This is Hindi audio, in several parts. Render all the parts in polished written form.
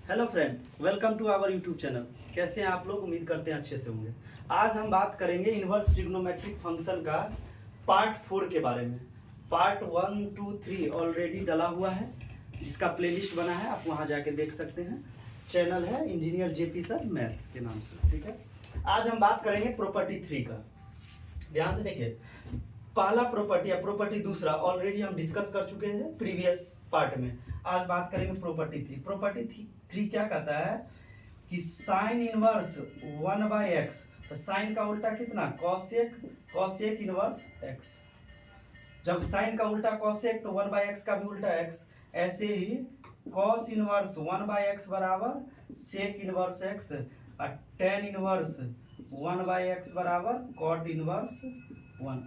Hello friend, welcome to our YouTube channel. कैसे हैं आप लोग? उम्मीद करते हैं अच्छे से होंगे। आज हम बात करेंगे इनवर्स ट्रिग्नोमेट्रिक फंक्शन का पार्ट 4 के बारे में। पार्ट 1, 2, 3 ऑलरेडी डला हुआ है, जिसका प्लेलिस्ट बना है, आप वहां जाके देख सकते हैं। चैनल है इंजीनियर जेपी सर मैथ्स के नाम से। ठीक है, आज हम बात करेंगे प्रॉपर्टी 3 का। ध्यान से देखिए, पहला प्रॉपर्टी या प्रॉपर्टी दूसरा ऑलरेडी हम डिस्कस कर चुके हैं प्रीवियस पार्ट में। आज बात करेंगे प्रॉपर्टी 3। प्रॉपर्टी 3 क्या कहता है कि साइन इनवर्स 1/x, तो साइन का उल्टा कितना? Cosec inverse x। जब साइन का उल्टा कॉसेक तो 1/x का भी उल्टा x। ऐसे ही कॉस इनवर्स 1/x बराबर सेक इनवर्स x और टेन इनवर्स 1/x बराबर कॉट इनवर्स 1।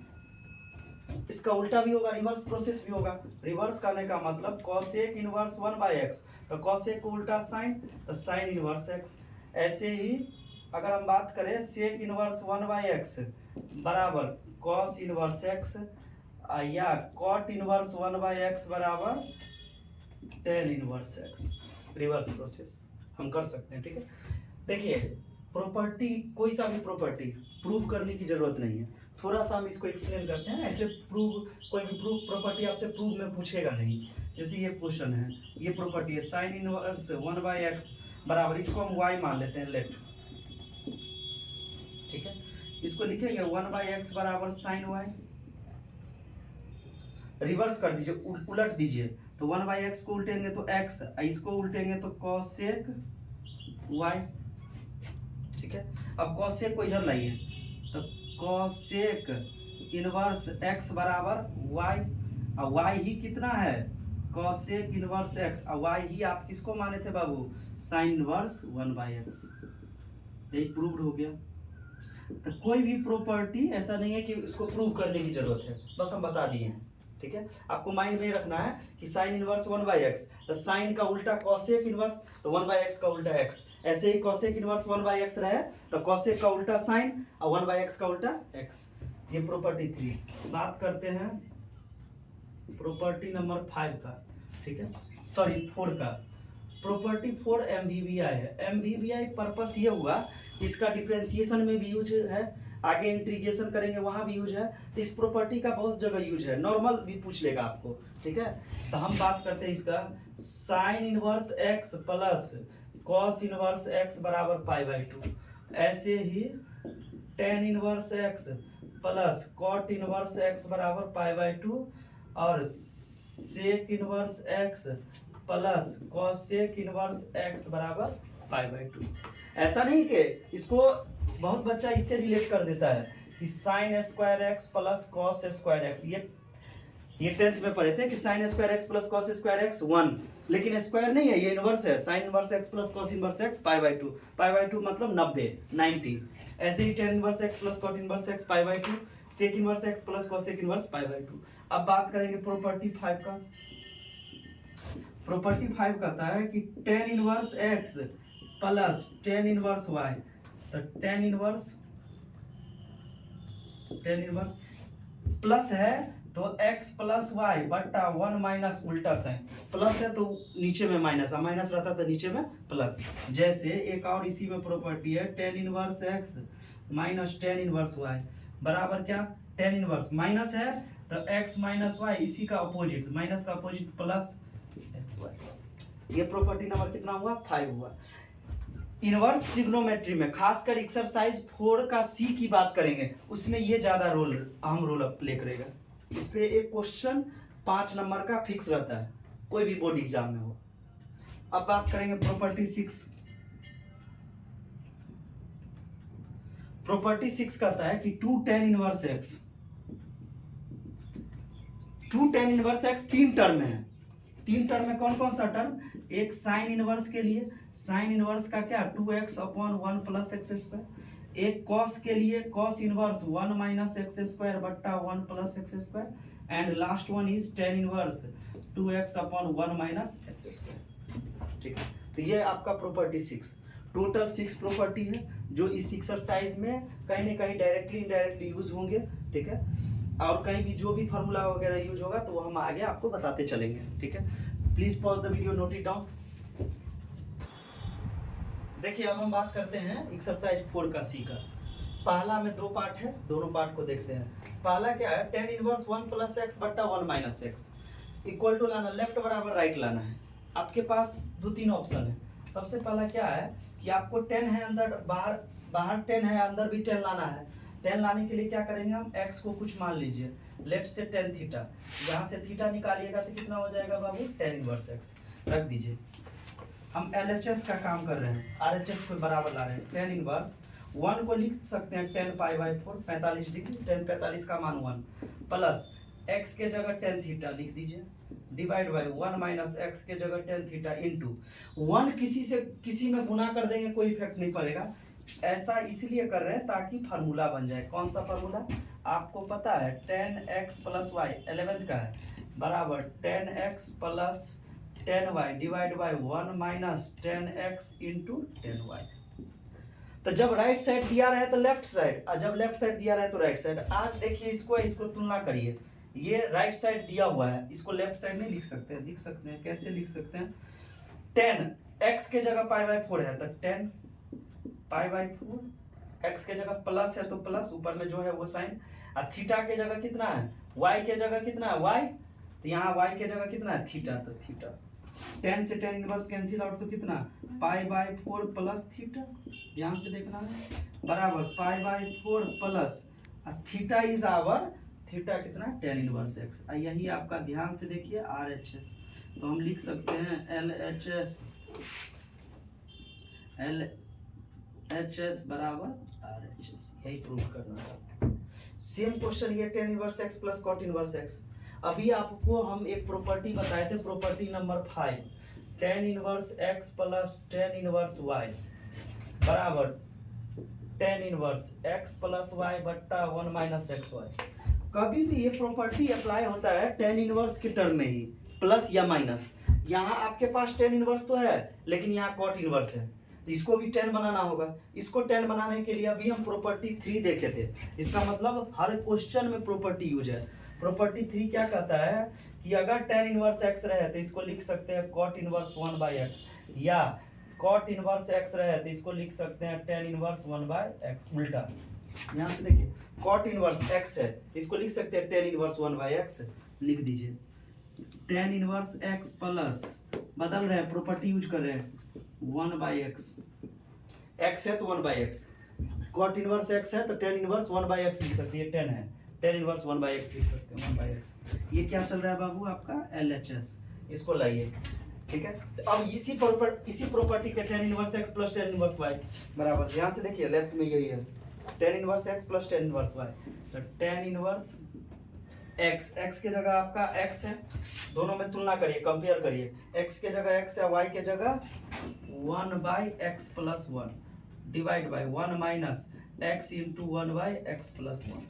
इसका उल्टा भी होगा, रिवर्स प्रोसेस भी होगा। रिवर्स करने का मतलब कॉसेक इनवर्स 1/x, तो कॉसेक को उल्टा साइन, तो साइन इनवर्स x। ऐसे ही अगर हम बात करें सेक इनवर्स 1/x बराबर कॉस इनवर्स x या कॉट इनवर्स 1/x बराबर ten inverse x, reverse process हम कर सकते हैं। ठीक है, देखिए प्रॉपर्टी, कोई सा भी प्रॉपर्टी प्रूव करने की जरूरत नहीं है। थोड़ा सा हम इसको एक्सप्लेन करते हैं। ऐसे प्रूव, कोई भी प्रूव प्रॉपर्टी आपसे प्रूव में पूछेगा नहीं। जैसे ये क्वेश्चन है, ये प्रॉपर्टी है साइन इनवर्स 1/x बराबर, इसको हम y मान लेते हैं, लेट। ठीक है, इसको लिखेंगे 1/x बराबर साइन y। रिवर्स कर दीजिए, उलट दीजिए, तो 1/x को उल्टेंगे तो x, इसको उल्टेंगे तो cosec y। ठीक है, अब cosec को इधर लाइए, तो cosec इनवर्स x बराबर y, और y ही कितना है? cosec इनवर्स x, और y ही आप किसको माने थे बाबू? Sine inverse 1/x। यही प्रूव्ड हो गया। तो कोई भी प्रॉपर्टी ऐसा नहीं है कि इसको प्रूव करने की जरूरत है, बस हम बता दिए हैं। ठीक है, आपको माइंड में रखना है कि साइन इनवर्स 1/x, तो साइन का उल्टा कॉसेक इनवर्स, तो 1/x का उल्टा x। ऐसे ही कॉसेक इनवर्स 1/x रहे तो कॉसेक का उल्टा साइन और 1/x का उल्टा x। ये प्रॉपर्टी 3। बात करते हैं प्रॉपर्टी नंबर 5 का। ठीक है, सॉरी 4 का। प्रॉपर्टी 4 MVBI है। MVBI पर्पस ये हुआ कि इसका डिफरेंशिएशन में भी यूज है, आगे इंटीग्रेशन करेंगे वहां भी यूज है। तो इस प्रॉपर्टी का बहुत जगह यूज है, नॉर्मल भी पूछ लेगा आपको। ठीक है, तो हम बात करते हैं इसका sine inverse x plus cos inverse x बराबर π/2। ऐसे ही tan inverse x plus cot inverse x बराबर π/2 और sec inverse x plus cosec inverse x बराबर π/2। ऐसा नहीं कि इसको बहुत बच्चा इससे रिलेट कर देता है कि sine square x plus cos square x. ये 10th में पढ़े थे कि sine square x plus cos square x 1, लेकिन स्क्वायर नहीं है, ये इनवर्स है। Sine inverse x plus cos inverse x π/2, π/2 मतलब 90। ऐसे ही tan inverse x plus cot inverse x π/2, sec inverse x plus cosec inverse π/2। अब बात करेंगे प्रॉपर्टी 5 का। प्रॉपर्टी 5 कहता है कि tan inverse x plus tan inverse y, तो टेन इनवर्स प्लस है तो x प्लस वाई बट्टा 1 माइनस उल्टा साइन। प्लस है तो नीचे में माइनस, माइनस रहता तो नीचे में प्लस। जैसे एक और इसी में प्रॉपर्टी है tan inverse x minus tan inverse y बराबर क्या? टेन इनवर्स माइनस है तो x माइनस वाई, इसी का अपोजिट, माइनस का अपोजिट प्लस एक्स वाई। ये प्रॉपर्टी नंबर कितना हुआ? 5 हुआ। इनवर्स ट्रिग्नोमेट्री में खासकर एक्सरसाइज 4 का सी की बात करेंगे, उसमें ये ज्यादा अहम रोल प्ले करेगा। इस पे एक क्वेश्चन 5 नंबर का फिक्स रहता है, कोई भी बोर्ड एग्जाम में हो। अब बात करेंगे प्रॉपर्टी 6। प्रॉपर्टी 6 कहता है कि 2 tan inverse x, 2 tan inverse x 3 term है। 3 टर्म में कौन कौन सा टर्म? एक साइन इनवर्स के लिए, साइन इनवर्स का क्या? 2x/1 plus x square. एक कॉस के लिए cos inverse 1 minus x square बट्टा 1 plus x square. And last one is tan inverse 2x/1 minus x square. ठीक है, तो ये आपका प्रॉपर्टी 6। टोटल 6 प्रॉपर्टी है जो इस एक्सरसाइज में कहीं ना कहीं डायरेक्टली इनडायरेक्टली यूज होंगे। ठीक है, और कहीं भी जो भी फार्मूला वगैरह यूज होगा तो वो हम आगे आपको बताते चलेंगे। ठीक है, please pause the video, note it down. देखिए अब हम बात करते हैं एक्सरसाइज 4 का सी का। पहला में 2 पार्ट है, दोनों पार्ट को देखते हैं। पहला क्या है, tan इनवर्स 1 प्लस एक्स बट्टा 1 माइनस एक्स इक्वल टू लाना, लेफ्ट बराबर राइट लाना है। आपके पास 2-3 ऑप्शन है। सबसे पहला क्या है कि आपको 10 है अंदर, बाहर 10 है, अंदर भी 10 लाना है। 10 लाने के लिए क्या करेंगे हम, x को कुछ मान लीजिए, लेट से tan थीटा। यहाँ से थीटा निकालिएगा तो कितना हो जाएगा बाबू, tan इनवर्स x रख दीजिए। हम LHS का काम कर रहे हैं, RHS पे बराबर ला रहे हैं। tan इनवर्स 1 को लिख सकते हैं tan π/4, 45 डिग्री, tan 45 का मान 1 प्लस x के जगह tan थीटा लिख दीजिए, डिवाइड बाय 1 माइनस x के जगह tan थीटा इंटू 1 किसी में गुना कर देंगे, कोई इफेक्ट नहीं पड़ेगा। ऐसा इसलिए कर रहे हैं ताकि फार्मूला बन जाए। कौन सा फार्मूला आपको पता है, tan x plus Y 11th का है बराबर tan x plus tan y divide by 1 minus tan x into tan y। तो जब राइट साइड दिया रहे तो लेफ्ट साइड, और जब लेफ्ट साइड दिया रहे तो राइट साइड। आज देखिए इसको तुलना करिए, ये राइट साइड दिया हुआ है, इसको लेफ्ट साइड नहीं लिख सकते, लिख सकते हैं, कैसे लिख सकते हैं, tan x के जगह π/4 है तो tan π/4, x के जगह प्लस है तो प्लस, ऊपर में जो है वो साइन, और थीटा के जगह कितना है, y के जगह कितना है y, तो यहाँ y के जगह कितना है थीटा, तो थीटा। tan से tan इनवर्स कैंसिल आउट तो कितना, π/4 प्लस थीटा, ध्यान से देखना है, बराबर π/4 plus theta is our, theta कितना tan इनवर्स x। यही आपका ध्यान से देखिए RHS, तो हम लिख सकते हैं LHS बराबर RHS, यही प्रूव करना था। सेम क्वेश्चन ये tan inverse x plus cot inverse x। अभी आपको हम एक प्रॉपर्टी बताए थे, property number 5, tan inverse x plus tan inverse y बराबर tan inverse x plus y बट्टा 1 माइनस एक्स वाई। कभी भी ये प्रॉपर्टी अप्लाई होता है tan इनवर्स के टर्म में ही, प्लस या माइनस। यहाँ आपके पास tan इनवर्स तो है, लेकिन यहाँ cot इनवर्स है, तो इसको भी tan बनाना होगा। इसको tan बनाने के लिए अभी हम प्रॉपर्टी 3 देखे थे। इसका मतलब हर क्वेश्चन में प्रॉपर्टी यूज है। प्रॉपर्टी 3 क्या कहता है कि अगर tan इनवर्स x रहे तो इसको लिख सकते हैं cot इनवर्स 1/x, या cot इनवर्स x रहे तो इसको लिख सकते हैं tan इनवर्स 1/x। उल्टा यहाँ से देखिए, cot इनवर्स x है, इसको लिख सकते हैं tan इनवर्स 1/x, लिख दीजिए tan इनवर्स x प्लस, बदल रहे हैं, प्रॉपर्टी यूज कर रहे हैं, 1/x, x है तो 1/x, cot इनवर्स x है तो tan इनवर्स 1/x लिख सकते हैं, 10 है tan इनवर्स 1/x लिख सकते हैं, 1/x। ये क्या चल रहा है बाबू आपका LHS, इसको लाइए, ठीक है। तो अब इसी प्रॉपर्टी के tan inverse x plus tan inverse y बराबर, ध्यान से देखिए लेफ्ट में यही है, tan inverse x plus tan inverse y, तो tan इनवर्स x के जगह आपका x है, दोनों में तुलना करिए, कंपेयर करिए, x के जगह x है, y के जगह 1/x plus 1 divide by 1 minus x into 1/x plus 1,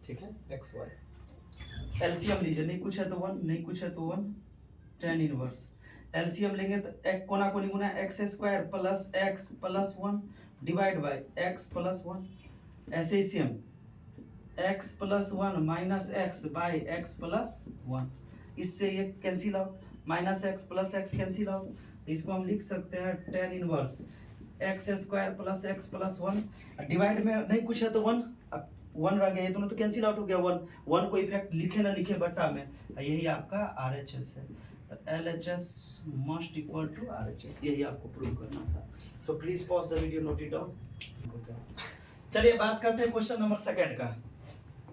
ठीक है, एक्स वाई। एलसीएम लीजिए, नहीं कुछ है तो 1, नहीं कुछ है तो 1, tan इनवर्स एलसीएम लेंगे तो एक कोना कोनी गुना x square plus x plus 1 divide by x plus 1, ऐसे ही same x plus 1 minus x by x plus 1, इससे ये cancel out, minus x plus x cancel out, तो इसको हम लिख सकते हैं tan inverse x square plus x plus 1, divide में नहीं कुछ है तो 1, 1 रह गया, ये दोनों तो कैंसिल आउट हो गया, 1 को इफेक्ट लिखे ना लिखे बट्टा में, यही आपका RHS है। तो LHS must equal to RHS, यही आपको प्रूव करना था। So please pause the video, note it down. चलिए बात करते हैं क्वेश्चन नंबर 2 का।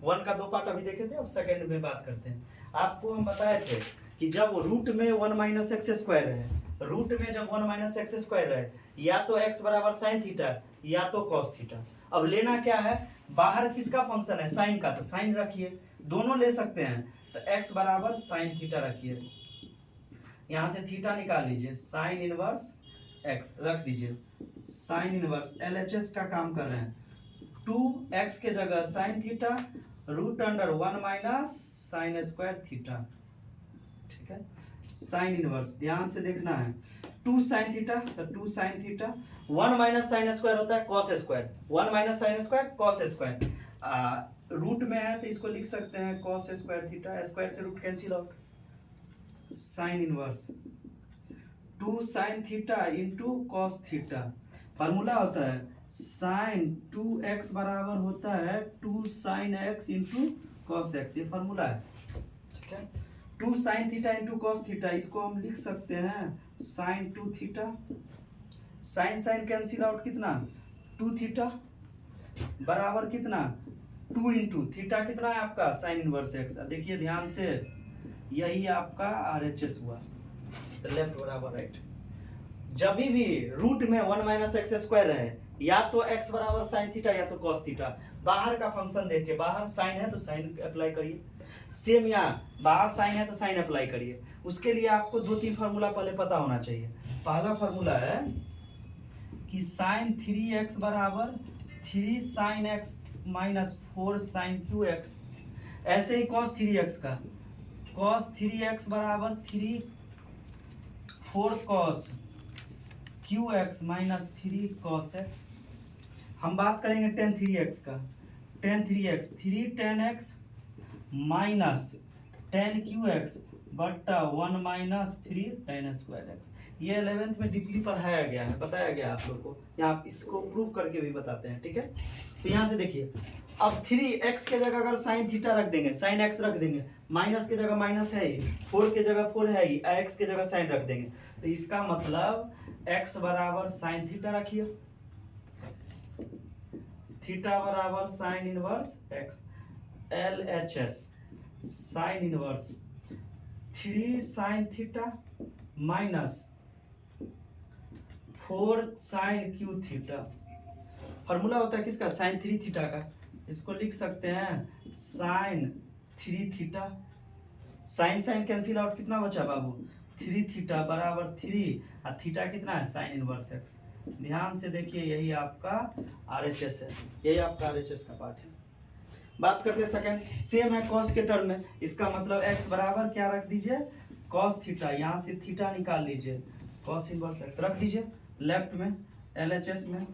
1 का 2 पार्ट अभी देखे थे, अब 2 में बात करते हैं। आपको हम बताए थे कि जब रूट में 1 माइनस एक्स स्क्वायर है, रूट में जब 1 माइनस एक्स स्क्वायर है, या तो x बराबर साइन थीटा या तो कॉस थीटा। अब लेना क्या है, बाहर किसका फंक्शन है, साइन का, तो साइन रखिए, दोनों ले सकते हैं, तो x बराबर साइन थीटा रखिए, यहाँ से थीटा निकाल लीजिए, साइन इनवर्स x रख दीजिए, साइन इनवर्स LHS का काम कर रहे हैं, 2x के जगह sine theta root under 1 minus sine square theta, ठीक है। साइन इनवर्स ध्यान से देखना है, 2 साइन थीटा तो 2 sine theta, 1 minus sine square होता है cos square, 1 minus sine square cos square, root में है तो इसको लिख सकते हैं कॉस स्क्वायर थीटा, स्क्वायर से root cancel out, sine inverse 2 sine theta into cos theta. Formula होता है साइन 2x बराबर होता है 2 sine x into cos x, ये फार्मूला है। ठीक है, 2 sine theta into cos theta, इसको हम लिख सकते हैं sine 2 theta. Sine sine cancel out, कितना 2 थीटा बराबर कितना 2 इंटू थीटा, कितना है आपका साइन इनवर्स एक्स। देखिए ध्यान से, यही आपका RHS हुआ, तो लेफ्ट बराबर राइट। जब भी रूट में 1 माइनस एक्स स्क्वायर रहे, या तो x बराबर साइन थीटा या तो कॉस थीटा, बाहर का फंक्शन देख के, बाहर साइन है तो साइन अप्लाई करिए, सेम यहाँ बाहर साइन है तो साइन अप्लाई करिए। उसके लिए आपको 2-3 फार्मूला पहले पता होना चाहिए। पहला फार्मूला है कि साइन 3x बराबर 3 sine x minus 4 sine cube x. ऐसे ही कॉस 3x का, कॉस 3x बराबर 4 cos cube x minus 3 cos x. हम बात करेंगे टेन 3x का, tan 3x 3 tan x minus tan cube x बट्टा 1 माइनस 3 टेन स्क्वायर एक्स। ये 11th में डीपली पढ़ाया गया है, बताया गया आप लोग को, यहाँ इसको प्रूव करके भी बताते हैं। ठीक है, तो यहाँ से देखिए, अब 3x के जगह अगर साइन थीटा रख देंगे, साइन x रख देंगे, माइनस के जगह माइनस है ही, 4 के जगह 4 है ही, x के जगह साइन रख देंगे, तो इसका मतलब x बराबर साइन थीटा रखिए, थीटा बराबर sine inverse x, LHS sine inverse 3 sine theta minus 4 sine cube theta. Formula होता है किसका, साइन 3 थीटा का, इसको लिख सकते हैं sine 3 theta. Sine sine cancel out, कितना बचा बाबू 3 थीटा बराबर 3 और थीटा कितना है साइन इनवर्स एक्स। ध्यान से देखिए, यही आपका RHS है, यही आपका RHS का पार्ट है। बात करते हैं सेकंड, सेम है कॉस के टर्म में, इसका मतलब x बराबर क्या रख दीजिए कॉस थीटा, यहाँ से थीटा निकाल लीजिए, कॉस इनवर्स x रख दीजिए लेफ्ट में LHS में,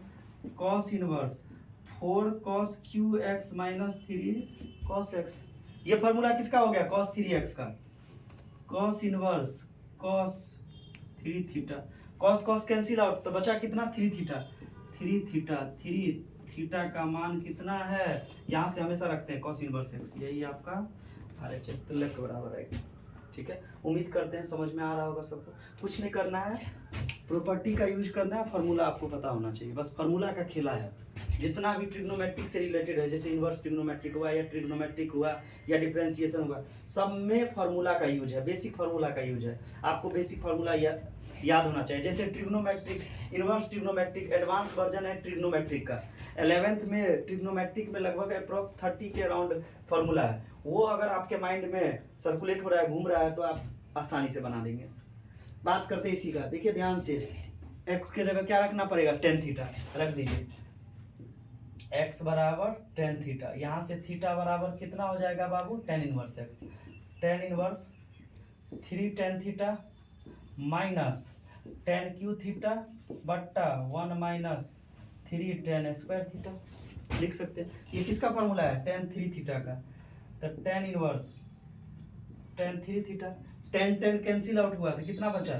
cos inverse 4 cos cube x minus 3 cos x. ये फॉर्मूला किसका हो गया कॉस 3x का, cos inverse cos 3 theta, cos cos cancel out, तो बचा कितना 3 थीटा, 3 थीटा 3 थीटा का मान कितना है, यहाँ से हमेशा रखते हैं कॉस इनवर्स एक्स, यही आपका RHS, तो लेफ्ट बराबर राइट। ठीक है, उम्मीद करते हैं समझ में आ रहा होगा सबको। कुछ नहीं करना है, प्रॉपर्टी का यूज करना है, फार्मूला आपको पता होना चाहिए, बस फार्मूला का खेला है। जितना भी ट्रिग्नोमेट्रिक से रिलेटेड है, जैसे इनवर्स ट्रिग्नोमेट्रिक हुआ या ट्रिग्नोमेट्रिक हुआ या डिफरेंशिएशन हुआ, सब में फार्मूला का यूज है, बेसिक फार्मूला का यूज है। आपको बेसिक फार्मूला याद होना चाहिए। जैसे trigonometric, inverse trigonometric advance version है ट्रिग्नोमेट्रिक का, 11th में ट्रिग्नोमेट्रिक में लगभग अप्रॉक्स 30 के अराउंड फार्मूला है, वो अगर आपके माइंड में सर्कुलेट हो रहा है, घूम रहा है, तो आप आसानी से बना लेंगे। बात करते हैं इसी का, देखिए ध्यान से, x के जगह क्या रखना पड़ेगा टेन थीटा रख दीजिए, x बराबर टेन थीटा, यहाँ से थीटा बराबर कितना हो जाएगा बाबू tan inverse x, tan inverse 3 tan theta minus tan cube theta बट्टा 1 माइनस 3 टेन स्क्वायर थीटा। लिख सकते हैं, ये किसका फॉर्मूला है टेन 3 थीटा का, तो tan inverse tan 3 theta, ten ten cancel out हुआ तो कितना बचा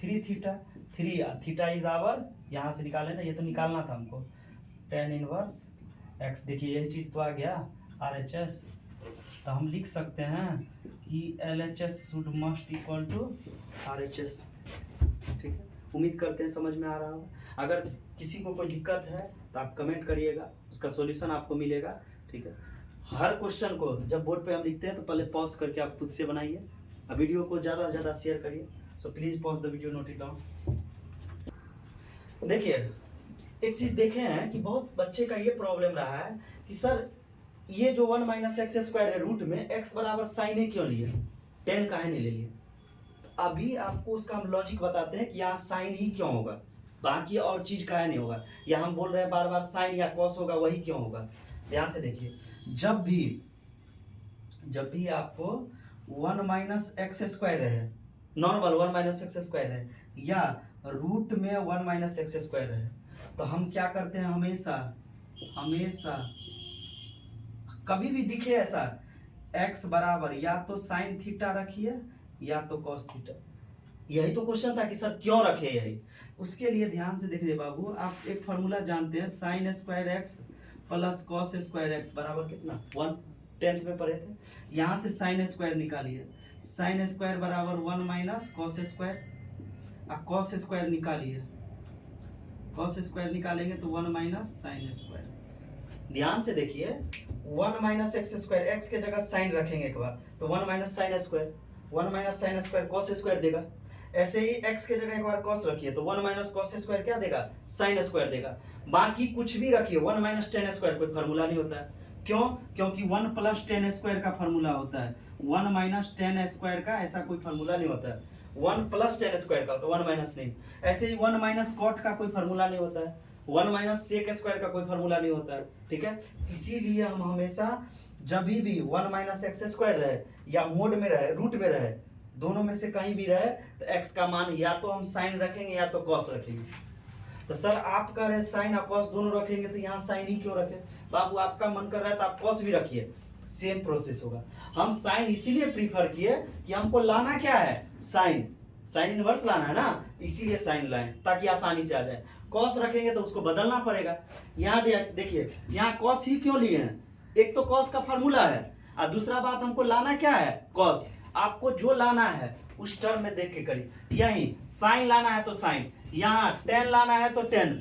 3 थीटा, 3 थीटा इज आवर, यहाँ से निकाले ना, ये तो निकालना था हमको, टेन इनवर्स x। देखिए यही चीज़ तो आ गया RHS, तो हम लिख सकते हैं कि LHS should must equal to RHS। ठीक है, उम्मीद करते हैं समझ में आ रहा होगा। अगर किसी को कोई दिक्कत है तो आप कमेंट करिएगा, उसका सॉल्यूशन आपको मिलेगा। ठीक है, हर क्वेश्चन को जब बोर्ड पे हम लिखते हैं तो पहले पॉज करके आप खुद से बनाइए, वीडियो को ज़्यादा से ज़्यादा शेयर करिए। So please pause the video, note it down. देखिए एक चीज़ देखे हैं कि बहुत बच्चे का ये प्रॉब्लम रहा है कि सर ये जो 1 माइनस एक्स स्क्वायर है रूट में, x बराबर साइन ही क्यों लिए, टेन काहे नहीं ले लिए। अभी आपको उसका हम लॉजिक बताते हैं कि यहाँ साइन ही क्यों होगा, बाकी और चीज़ काहे नहीं होगा। यहाँ हम बोल रहे हैं बार बार साइन या कॉस होगा, वही क्यों होगा। ध्यान से देखिए, जब भी आपको 1 माइनस एक्स स्क्वायर है, नॉर्मल 1 माइनस एक्स स्क्वायर है, या रूट में 1 माइनस एक्स स्क्वायर है, तो हम क्या करते हैं, हमेशा कभी भी दिखे ऐसा x बराबर या तो साइन थीटा रखिए या तो कॉस थीटा। यही तो क्वेश्चन था कि सर क्यों रखे यही। उसके लिए ध्यान से देखिए बाबू, आप एक फॉर्मूला जानते हैं, sign square x plus cos square x बराबर कितना 1/10 में पढ़े थे। यहाँ से साइन स्क्वायर निकालिए, साइन स्क्वायर बराबर 1 माइनस कॉस स्क्वायर, और कॉस स्क्वायर निकालिए, कॉस स्क्वायर निकालेंगे तो 1 माइनस साइन स्क्वायर। ध्यान से देखिए, 1 माइनस एक्स स्क्वायर, एक्स के जगह साइन रखेंगे एक बार तो 1 minus sine square, 1 minus sine square cos square देगा। ऐसे ही एक्स के जगह एक बार कॉस रखिए तो 1 माइनस कॉस स्क्वायर क्या देगा, साइन स्क्वायर देगा। बाकी कुछ भी रखिए, 1 माइनस टेन स्क्वायर कोई फार्मूला नहीं होता है। क्यों? क्योंकि 1 प्लस टेन स्क्वायर का फार्मूला होता है, 1 माइनस टेन स्क्वायर का ऐसा कोई फार्मूला नहीं होता है। 1 प्लस टेन स्क्वायर का तो 1 माइनस नहीं। ऐसे ही 1 माइनस कॉट का कोई फार्मूला नहीं होता है, 1 माइनस सेक स्क्वायर का कोई फार्मूला नहीं होता है। ठीक है, इसीलिए हम हमेशा जब भी 1 माइनस एक्स स्क्वायर रहे या मोड में रहे, रूट में रहे, दोनों में से कहीं भी रहे तो एक्स का मान या तो हम साइन रखेंगे या तो कॉस रखेंगे। तो सर आप कह रहे साइन और कॉस दोनों रखेंगे तो यहाँ साइन ही क्यों रखें? बाबू आपका मन कर रहा है तो आप कॉस भी रखिए, सेम प्रोसेस होगा। हम साइन इसीलिए प्रीफर किए कि हमको लाना क्या है, साइन, साइन इनवर्स लाना है ना, इसीलिए साइन लाएं ताकि आसानी से आ जाए। कॉस रखेंगे तो उसको बदलना पड़ेगा। यहाँ देखिए, यहाँ कॉस ही क्यों लिए हैं, एक तो कॉस का फार्मूला है और दूसरा बात हमको लाना क्या है, कॉस। आपको जो लाना है उस टर्म में देख के करिए। यही साइन लाना है तो साइन, यहाँ टेन लाना है तो टेन,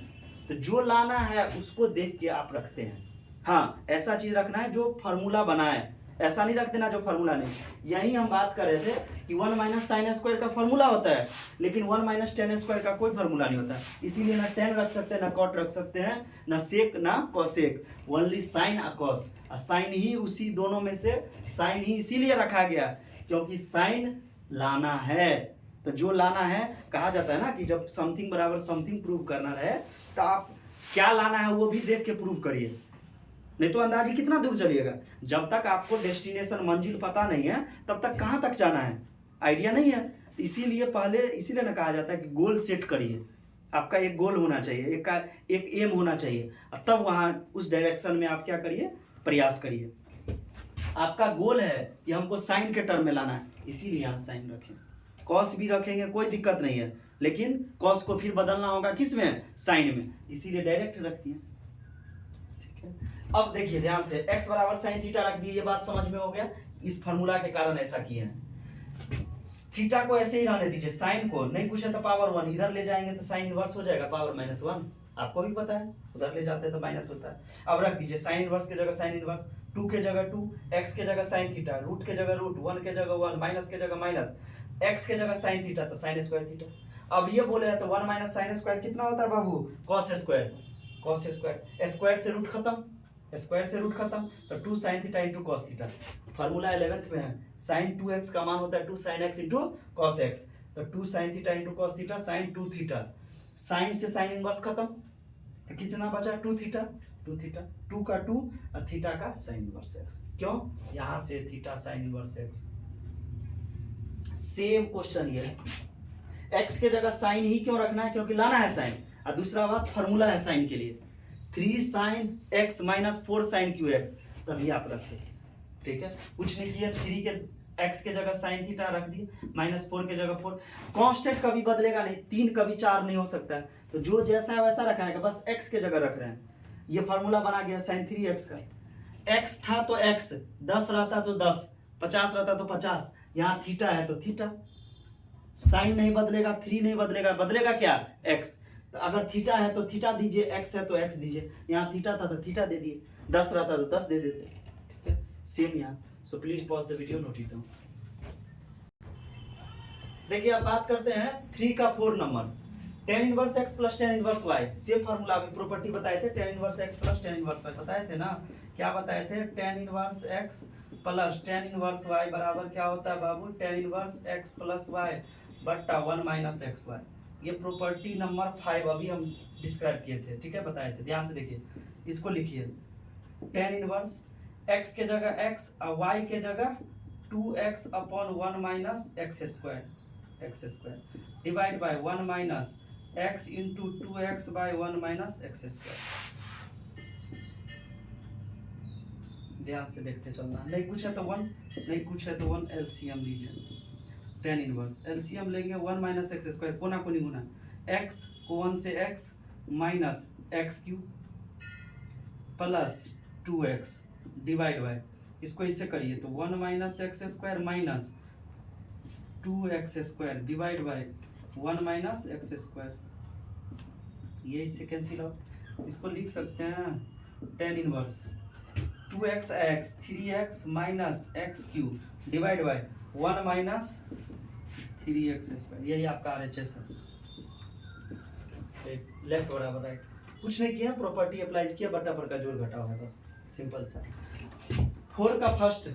तो जो लाना है उसको देख के आप रखते हैं। हाँ, ऐसा चीज रखना है जो फार्मूला बनाए, ऐसा नहीं रख देना जो फार्मूला नहीं। यही हम बात कर रहे थे कि 1 माइनस साइन स्क्वायर का फार्मूला होता है, लेकिन 1 माइनस टेन स्क्वायर का कोई फार्मूला नहीं होता, इसीलिए ना टेन रख सकते हैं, ना कॉट रख सकते हैं, ना सेक ना कॉसेक, ओनली साइन और कॉस। साइन ही उसी दोनों में से, साइन ही इसीलिए रखा गया क्योंकि साइन लाना है। तो जो लाना है, कहा जाता है ना कि जब समथिंग बराबर समथिंग प्रूव करना रहे तो आप क्या लाना है वो भी देख के प्रूव करिए, नहीं तो अंदाजी कितना दूर चलिएगा। जब तक आपको डेस्टिनेशन मंजिल पता नहीं है तब तक कहाँ तक जाना है आइडिया नहीं है। इसीलिए पहले, इसीलिए ना कहा जाता है कि गोल सेट करिए। आपका एक गोल होना चाहिए, एक एम होना चाहिए, तब वहाँ उस डायरेक्शन में आप क्या करिए, प्रयास करिए। आपका गोल है कि हमको साइन के टर्म में लाना है, इसीलिए यहाँ साइन रखें। कॉस भी रखेंगे कोई दिक्कत नहीं है, लेकिन कॉस को फिर बदलना होगा किस में, साइन में, इसीलिए डायरेक्ट रखती है। ठीक है, अब देखिए ध्यान से, x बराबर साइन थीटा रख दिए, ये बात समझ में हो गया। इस फार्मूला के कारण ऐसा किए हैं। थीटा को ऐसे ही रहने दीजिए, साइन को नहीं कुछ है तो पावर 1 इधर ले जाएंगे तो साइन इनवर्स हो जाएगा पावर -1, आपको भी पता है, उधर ले जाते हैं तो माइनस होता है। अब रख दीजिए साइन इनवर्स के जगह साइन इनवर्स, 2 के जगह 2, x के जगह साइन थीटा, रूट के जगह रूट, 1 के जगह 1, माइनस के जगह माइनस, x के जगह साइन थीटा तो साइन स्क्वायर थीटा। अब ये बोले हैं तो 1 माइनस साइन स्क्वायर कितना होता है बाबू, cos square, cos square, square से रूट खत्म, स्क्वायर से रूट खत्म, तो 2 sine theta into cos theta. Formula 11th में है, साइन 2x का मान होता है 2 sine x into cos x, तो 2 sine theta into cos theta, sine 2 theta, sine से साइन इनवर्स खत्म, तो कितना बचा 2 थीटा, 2 थीटा, 2 का 2 और थीटा का साइन इनवर्स x। क्यों? यहाँ से theta sine inverse x। Same question ये, x के जगह साइन ही क्यों रखना है, क्योंकि लाना है साइन, और दूसरा बात फार्मूला है साइन के लिए, 3 sine x minus 4 sine cube x, तभी आप रख सकते। ठीक है, कुछ नहीं किया, 3 के x के जगह साइन थीटा रख दिए, -4 के जगह 4। कांस्टेंट कभी बदलेगा नहीं, 3 कभी 4 नहीं हो सकता है, तो जो जैसा है वैसा रखा है, बस x के जगह रख रहे हैं। ये फार्मूला बना गया साइन 3x का, x था तो x, 10 रहता तो 10, 50 रहता तो 50, यहाँ थीटा है तो थीटा, साइन नहीं बदलेगा, 3 नहीं बदलेगा, बदलेगा क्या, x। तो अगर थीटा है तो थीटा दीजिए, x है तो x दीजिए, यहाँ थीटा था तो थीटा दे दिए, 10 रहता तो 10 दे देते। ठीक है, सेम यहाँ। सो please pause the video, note it down. देखिए अब बात करते हैं 3 का 4 number, tan inverse x plus tan inverse y। Same formula अभी प्रॉपर्टी बताए थे, tan inverse x plus tan inverse y बताए थे ना, क्या बताए थे, tan inverse x plus tan inverse y बराबर क्या होता है बाबू, tan inverse x plus y बट्टा 1 माइनस xy। ये प्रॉपर्टी नंबर 5 अभी हम डिस्क्राइब किए थे। ठीक है, बताए थे, ध्यान से देखिए, इसको लिखिए, tan इनवर्स x के जगह x और y के जगह 2x upon 1 minus x square divide by 1 minus x into 2x by 1 minus x square. ध्यान से देखते चलना, नहीं कुछ है तो 1, नहीं कुछ है तो 1, एलसीएम लीजिए। Tan inverse. एलसीएम लेंगे 1 माइनस एक्स स्क्वायर, कोना कोनी गुना, एक्स को 1 से x minus x cube plus 2x divide by, इसको इससे करिए तो 1 minus x square minus 2x square divide by 1 minus x square, ये इससे कैंसिल आउट। इसको लिख सकते हैं tan inverse 2x x 3x minus x cube divide by 1 minus 3x square, यही आपका RHS है। लेफ्ट बराबर राइट, कुछ नहीं किया, प्रॉपर्टी अप्लाई किया, बट्टा पर का जोड़ घटा हुआ है, बस सिंपल सा। 4 का फर्स्ट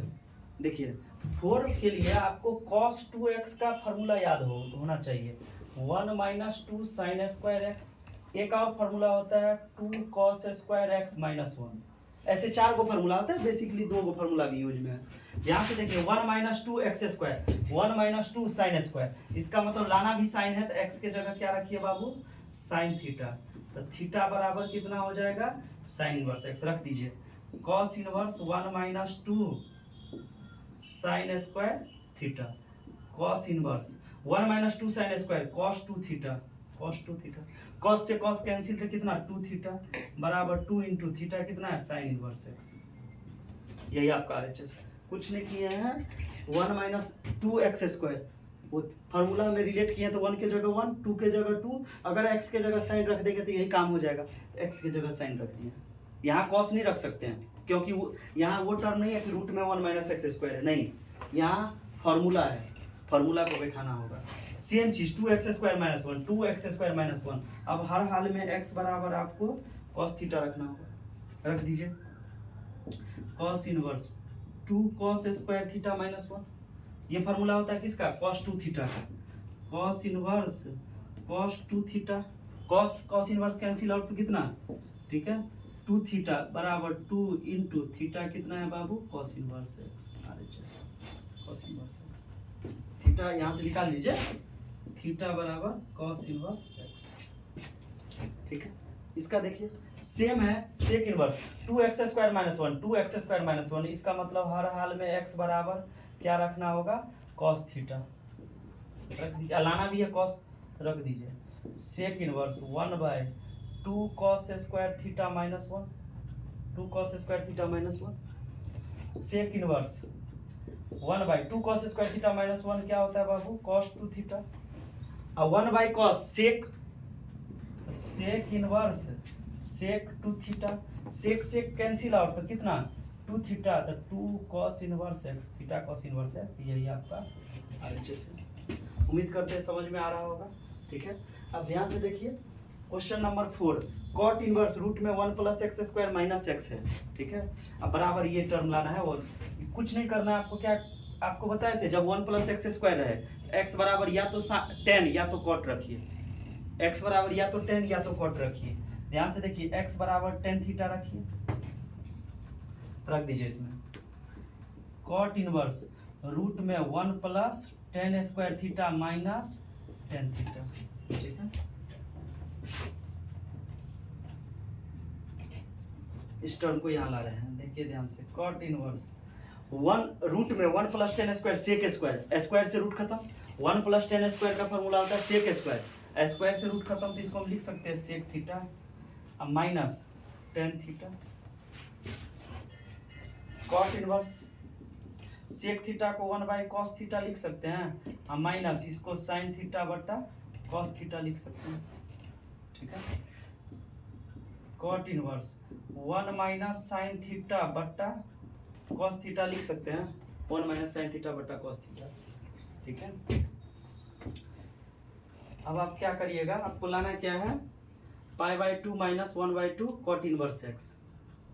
देखिए, 4 के लिए आपको cos 2x का फॉर्मूला याद होना चाहिए, 1 माइनस 2 साइन स्क्वायर एक्स। एक और फॉर्मूला होता है 2 cos स्क्वायर एक्स माइनस 1। ऐसे 4 को फॉर्मूला होता है, बेसिकली 2 को फॉर्मूला भी यूज में है। यहाँ से देखिए 1 minus 2 x square 1 minus 2 sine square, इसका मतलब लाना भी साइन है तो एक्स के जगह क्या रखिए बाबू, साइन थीटा। तो थीटा बराबर कितना हो जाएगा, साइन इनवर्स एक्स रख दीजिए, cos inverse 1 minus 2 sign square theta, cos inverse 1 minus 2 sign square cos 2 theta, cos 2 theta, cos से कॉस कैंसिल तो कितना 2 थीटा बराबर 2 इंटू थीटा कितना है, साइन इनवर्स एक्स। यही आपका RHS, कुछ नहीं किए हैं। 1 माइनस 2 एक्स स्क्वायर वो फार्मूला में रिलेट किए हैं तो 1 के जगह 1 2 के जगह 2, अगर x के जगह साइन रख देंगे तो यही काम हो जाएगा, x के जगह साइन रख दिए। यहाँ कॉस नहीं रख सकते हैं क्योंकि वो यहाँ वो टर्म नहीं है कि रूट में 1 माइनस एक्स स्क्वायर है, नहीं, यहाँ फार्मूला है, फार्मूला को बैठाना होगा। सेम चीज 2x square minus 1 2x square minus 1, अब हर हाल में x बराबर आपको कॉस थीटा रखना होगा, रख दीजिए, cos inverse 2 cos square theta minus 1, ये फार्मूला होता है किसका, cos 2 थीटा का, cos inverse cos 2 theta, cos inverse cancel out तो कितना, ठीक है, 2 थीटा बराबर 2 इंटू थीटा कितना है बाबू, cos inverse x, RHS cos inverse x, theta यहाँ से निकाल लीजिए, थीटा बराबर cos इनवर्स x, ठीक है। इसका देखिए सेम है, sec inverse 2x square minus 1 2x square minus 1, इसका मतलब हर हाल में x बराबर क्या रखना होगा, cos थीटा रख दीजिए, लाना भी है cos रख दीजिए, sec inverse 1 by 2 cos square theta minus 1 2 cos square theta minus 1, sec inverse 1 by 2 cos square theta minus 1 क्या होता है बाबू, cos 2 थीटा, और 1 by cos sec inverse sec 2 theta, sec cancel out तो कितना 2 थीटा, तो 2 cos inverse x theta cos inverse है, यही आपका RHS है। उम्मीद करते हैं समझ में आ रहा होगा, ठीक है। अब ध्यान से देखिए question number 4, cot inverse root में 1 plus x square minus x है, ठीक है। अब बराबर ये टर्म लाना है और कुछ नहीं करना है आपको, क्या आपको बताए थे जब 1 प्लस एक्स स्क्वायर रहे x बराबर या तो tan या तो cot रखिए, x बराबर या तो tan या तो cot रखिए। ध्यान से देखिए x बराबर tan थीटा रखिए, रख दीजिए इसमें, cot इनवर्स रूट में 1 plus tan square theta minus tan theta, ठीक है। इस टर्म को यहाँ ला रहे हैं, देखिए ध्यान से, cot इनवर्स 1 रूट में 1 plus tan square sec square, square से रूट खत्म, 1 प्लस tan स्क्वायर का फॉर्मूला होता है सेक स्क्वायर, स्क्वायर से रूट खत्म तो इसको हम लिख सकते हैं सेक थीटा अब minus tan theta, cot inverse sec theta को 1 बाय cos थीटा लिख सकते हैं, अब माइनस इसको sin थीटा बटा cos थीटा लिख सकते हैं, ठीक है। cot inverse 1 minus sin theta बटा cos थीटा लिख सकते हैं, 1 माइनस sin थीटा बटा cos थीटा, ठीक है। अब आप क्या करिएगा, आपको लाना क्या है, pi by 2 minus 1 by 2 cot inverse x,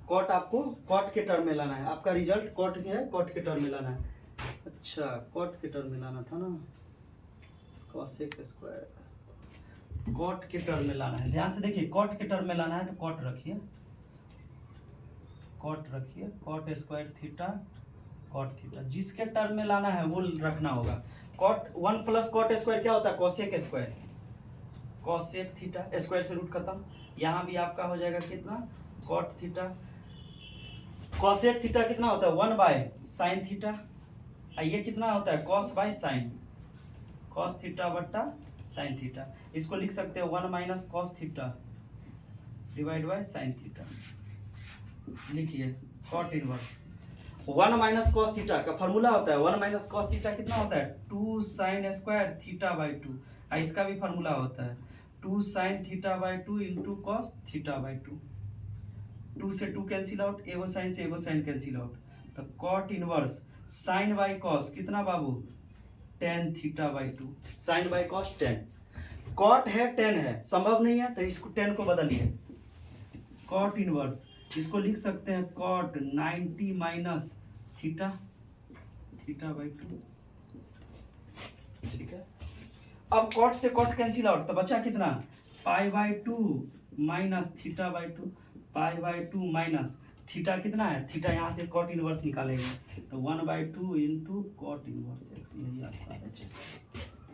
cot आपको cot के टर्म में लाना है, आपका रिजल्ट cot के है, cot के टर्म में लाना है, अच्छा cot के टर्म में लाना था ना, cosec स्क्वायर cot के टर्म में लाना है। ध्यान से देखिए cot के टर्म में लाना है तो cot रखिए, cot रखिए, cot square theta cot theta, जिसके टर्म में लाना है वो रखना होगा। cot 1 प्लस cot स्क्वायर क्या होता है, cosec square, cosec theta square से रूट खत्म, यहाँ भी आपका हो जाएगा कितना cot थीटा, cosec थीटा कितना होता है 1 बाय sin थीटा, ये कितना होता है cos by sin, cos theta बट्टा साइन थीटा। इसको लिख सकते हैं 1 माइनस cos theta divide by sine theta. लिखिए कॉट इनवर्स 1 माइनस कॉस थीटा का फॉर्मूला होता है 1 माइनस कॉस थीटा कितना होता है 2 साइन स्क्वायर थीटा बाई 2। इसका भी फॉर्मूला होता है 2 sine theta by 2 into cos theta by 2। 2 से 2 कैंसिल आउट, एगो साइन से एगो साइन कैंसिल आउट, तो cot inverse sine by cos कितना बाबू tan theta by 2। Sine by cos tan, cot है tan है, संभव नहीं है तो इसको tan को बदलिए कॉट इनवर्स, इसको लिख सकते हैं cot 90 minus theta theta by 2। ठीक है, अब कॉट से कॉट कैंसिल आउट तो बचा कितना pi by 2 minus theta by 2, pi by 2 minus theta कितना है, थीटा यहाँ से कॉट इनवर्स निकालेंगे तो 1/2 इंटू कॉट इनवर्स एक्स, यही आपका एच।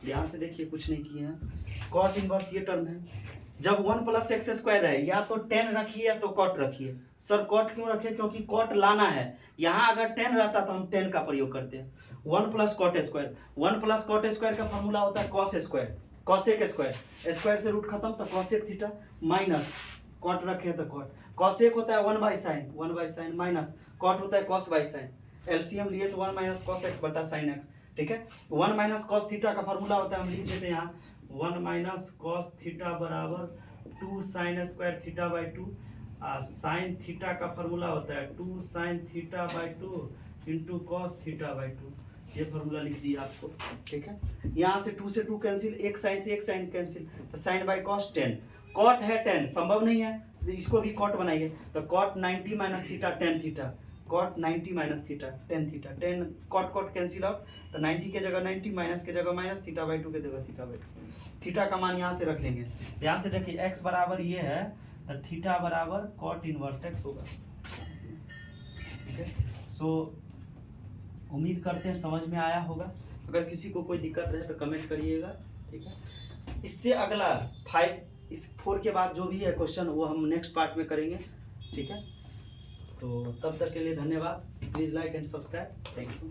ध्यान से देखिए कुछ नहीं किए हैं, कॉट इनवर्स ये टर्म है। जब 1 प्लस एक्स स्क्वायर है या तो tan रखिए या तो कॉट रखिए। सर कॉट क्यों रखे, क्योंकि कॉट लाना है, यहाँ अगर tan रहता तो हम tan का प्रयोग करते हैं। 1 plus cot square, 1 plus cot square का फॉर्मूला होता है cos square, cosec square, square से रूट खत्म तो कॉसेक थीटा माइनस कॉट रखे तो कॉट, कॉसेक होता है 1/sin माइनस कॉट होता है cos बाई साइन, एलसीएम लिए तो 1 माइनस कॉस एक्स बटा साइन एक्स। ठीक है, 1 माइनस कॉस थीटा का फॉर्मूला होता है, हम लिख देते हैं यहाँ 1 माइनस कॉस थीटा बराबर 2 sign square theta by 2, sine theta का फॉर्मूला होता है 2 sine theta by 2 into cos theta by 2। ये फॉर्मूला लिख दिया आपको। ठीक है, यहाँ से 2 से 2 कैंसिल, एक साइन से एक साइन कैंसिल, तो sine by cos tan, cot है tan, संभव नहीं है तो इसको भी कॉट बनाइए तो cot 90 minus theta tan theta, cot 90 minus theta tan theta, tan cot cot cancel out तो 90 के जगह 90 माइनस के जगह माइनस थीटा बाई 2 के जगह थीटा बाई 2। थीटा का मान यहाँ से रख लेंगे, ध्यान से देखिए x बराबर ये है तो थीटा बराबर कॉट इनवर्स x होगा। ठीक है, सो उम्मीद करते हैं समझ में आया होगा, अगर किसी को कोई दिक्कत रहे तो कमेंट करिएगा। ठीक है, इससे अगला 4 के बाद जो भी है क्वेश्चन वो हम नेक्स्ट पार्ट में करेंगे। ठीक है, तो तब तक के लिए धन्यवाद, please like and subscribe, thank you.